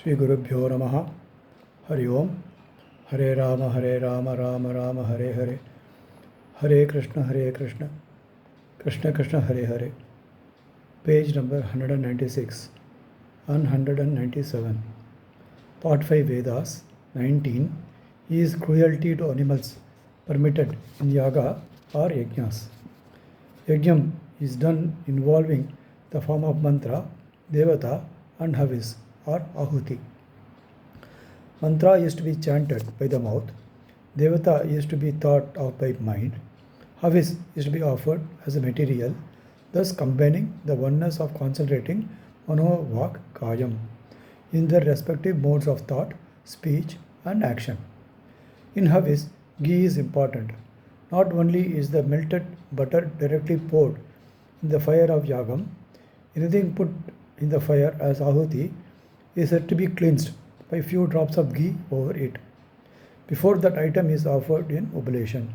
Sri Gurubhyo Namaha. Hari Om. Hare Rama, Rama Rama, Hare Hare. Hare Krishna, Krishna Krishna, Hare Hare. Page number 196 and 197. Part 5 Vedas 19. Is cruelty to animals permitted in yaga or yagnas? Yajnam is done involving the form of mantra, devata and havis or ahuti. Mantra is to be chanted by the mouth, devata is to be thought of by mind, havis is to be offered as a material, thus combining the oneness of concentrating mano, vak, kayam in their respective modes of thought, speech and action. In havis, ghee is important. Not only is the melted butter directly poured in the fire of yagam, anything put in the fire as ahuti is said to be cleansed by few drops of ghee over it before that item is offered in oblation.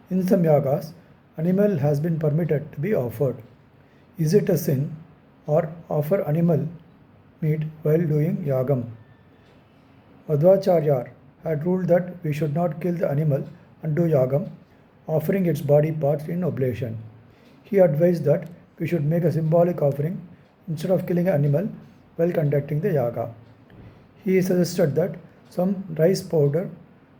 In some yagas, animal has been permitted to be offered. Is it a sin or offer animal meat while doing yagam? Madhvacharya had ruled that we should not kill the animal and do yagam, offering its body parts in oblation. He advised that we should make a symbolic offering instead of killing an animal while conducting the yaga. He suggested that some rice powder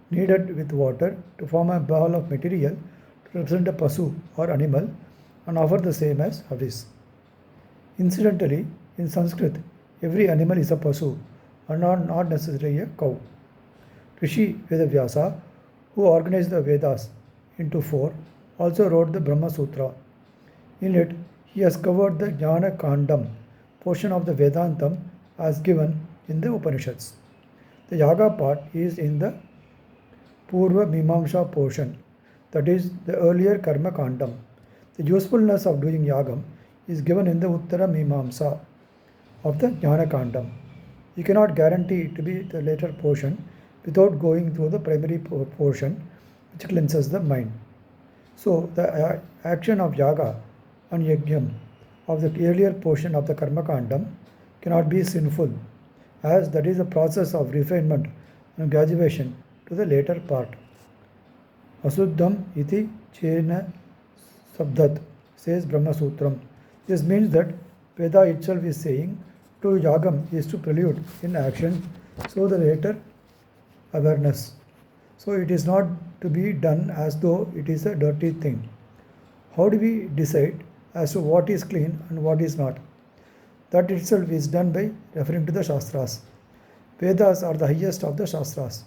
kneaded with water to form a ball of material to represent a pasu or animal and offer the same as havis. Incidentally, in Sanskrit, every animal is a pasu and not necessarily a cow. Rishi Vedavyasa, who organized the Vedas into 4, also wrote the Brahma Sutra. In it, he has covered the Jnana Kandam portion of the Vedantam as given in the Upanishads. The Yaga part is in the Purva Mimamsa portion, that is the earlier Karma Kandam. The usefulness of doing Yagam is given in the Uttara Mimamsa of the Jnana Kandam. You cannot guarantee it to be the later portion without going through the primary portion which cleanses the mind. So the action of yaga and yajnam of the earlier portion of the karma kandam cannot be sinful, as that is a process of refinement and graduation to the later part. Asuddham iti chena sabdat, says Brahma Sutram. This means that Veda itself is saying to yagam is to prelude in action, so the later awareness. So it is not to be done as though it is a dirty thing. How do we decide as to what is clean and what is not? That itself is done by referring to the Shastras. Vedas are the highest of the Shastras.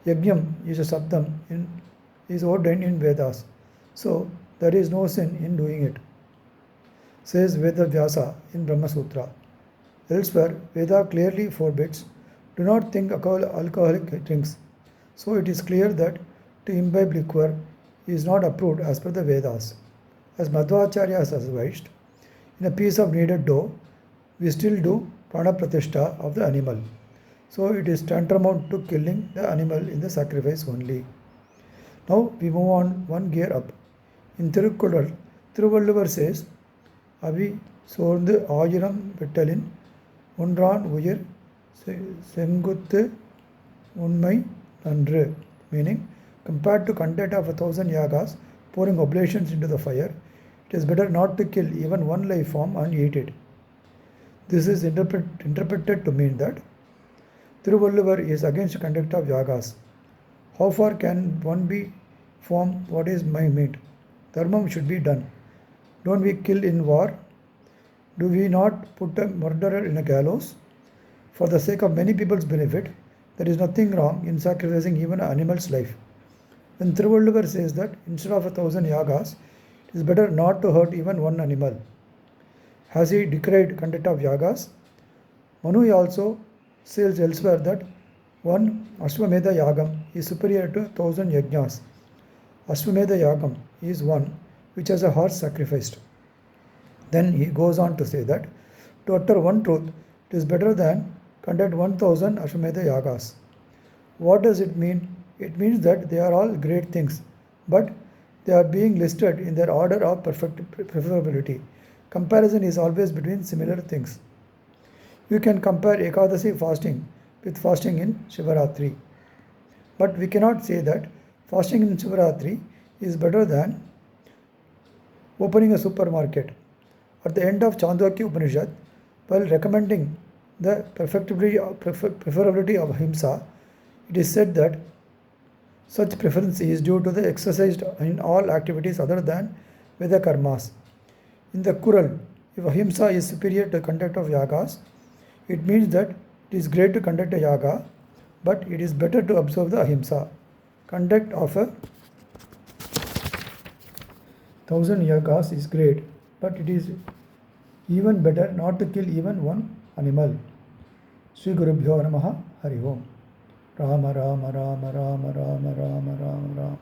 Yajnam is a sabdam is ordained in Vedas. So there is no sin in doing it, says Vedavyasa in Brahma Sutra. Elsewhere, Veda clearly forbids, do not think alcoholic drinks. So it is clear that to imbibe liquor is not approved as per the Vedas. As Madhvacharya has advised, in a piece of kneaded dough, we still do prana pratishtha of the animal. So it is tantamount to killing the animal in the sacrifice only. Now we move on one gear up. In Tirukkural, Thiruvalluvar says, Avi Sorndu Ayiram Vettalin Undran Uyir Senguttu Unmai Nandru, meaning compared to conduct of 1,000 yagas pouring oblations into the fire, it is better not to kill even one life form and eat it. This is interpreted to mean that Thiruvalluvar is against conduct of yagas. How far can one be form what is my meat? Dharmam should be done. Don't we kill in war? Do we not put a murderer in a gallows? For the sake of many people's benefit, there is nothing wrong in sacrificing even an animal's life. When Thiruvalluvar says that instead of 1,000 yagas, it is better not to hurt even one animal. Has he decried conduct of yagas? Manu also says elsewhere that one Ashwamedha yagam is superior to 1,000 yagnas. Ashwamedha yagam is one which has a horse sacrificed. Then he goes on to say that to utter one truth, it is better than conduct 1,000 Ashwamedha yagas. What does it mean? It means that they are all great things, but they are being listed in their order of preferability. Comparison is always between similar things. You can compare Ekadasi fasting with fasting in Shivaratri. But we cannot say that fasting in Shivaratri is better than opening a supermarket. At the end of Chandogya Upanishad, while recommending the preferability of ahimsa, it is said that such preference is due to the exercised in all activities other than Veda karmas. In the kural, if ahimsa is superior to conduct of yagas, it means that it is great to conduct a yaga, but it is better to observe the ahimsa. Conduct of 1,000 yagas is great, but it is even better not to kill even one animal. Sri Gurubhyo Namaha Hari Om. Rama Rama Rama Rama Rama Rama Rama Rama.